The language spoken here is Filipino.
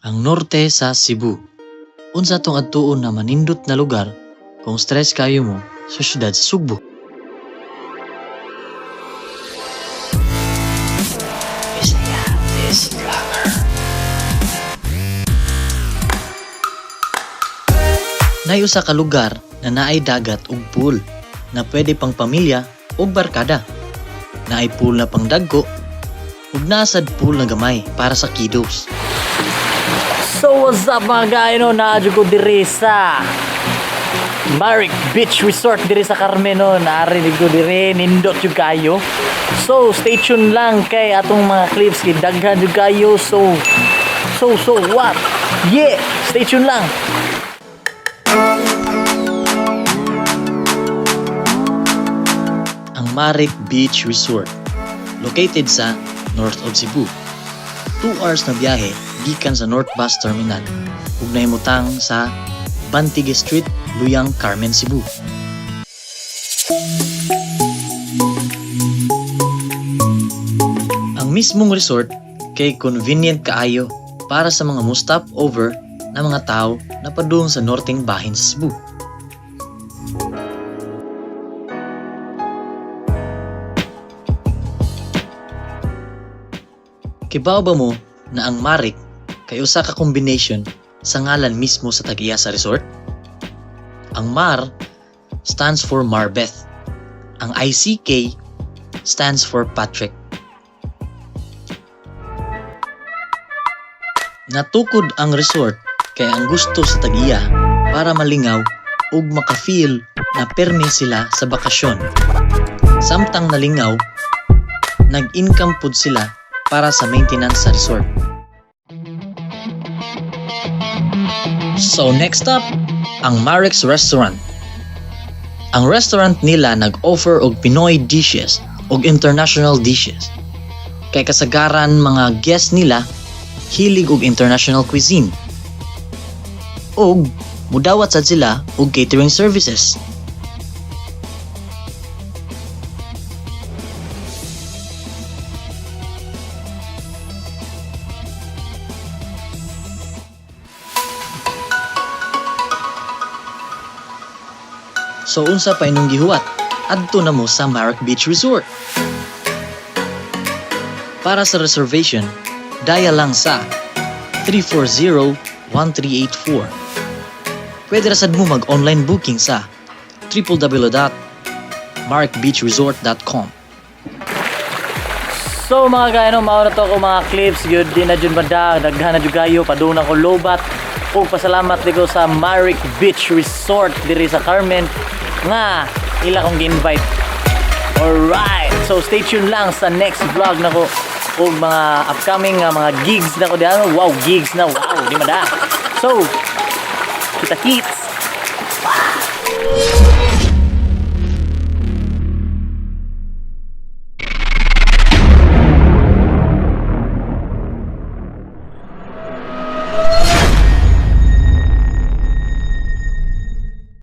Ang norte sa Cebu. Unsa tong adtuon na manindot na lugar kung stress kayo mo sa syudad sa Sugbo. Nay usa ka lugar na naay dagat ug pool na pwede pang pamilya ug barkada. Naay pool na pang dagko ug nasad pool na gamay para sa kiddos. So what's up mga gaano, naadyo ko diri sa Maric Beach Resort diri sa Carmen no. Narinig ko diri, nindot yung kayo. So stay tuned lang kay atong mga clips kay daghan yung kayo. So what? Yeah, stay tuned lang. Ang Maric Beach Resort, located sa north of Cebu. 2 hours na biyahe gikan sa North Bus Terminal ug nahimutang sa Bantige Street, Luyang, Carmen, Cebu. Ang mismong resort kay convenient kaayo para sa mga mo-stop over na mga tao na padung sa norteng bahin sa Cebu. Kibaw ba mo na ang Maric kay usa ka combination sa ngalan mismo sa tag-iya sa resort? Ang Mar stands for Marbeth. Ang ICK stands for Patrick. Natukod ang resort kay ang gusto sa tag-iya para malingaw ug maka-feel na permi sila sa bakasyon. Samtang nalingaw, nag-income pud sila para sa maintenance sa resort. So next up, ang Maric's Restaurant. Ang restaurant nila nag-offer og Pinoy dishes og international dishes. Kay kasagaran mga guests nila hilig og international cuisine. Og mudawat sad sila og catering services. So unsa pa inyong gihuwat? Adto na mo sa Maric Beach Resort. Para sa reservation, dial lang sa 340-1384. Pwede rasad mo mag-online booking sa www.maricbeachresort.com. So mga gaano, mauna to ako mga clips. Yun din na dyan banda, daghan na dyan kayo, padung na ko lobat. O pasalamat dito sa Maric Beach Resort diri sa Carmen nga ila kong gi-invite. Alright, so stay tuned lang sa next vlog na ko o mga upcoming mga gigs na ko diyan. Wow, gigs na, wow, di mada. So kita kits.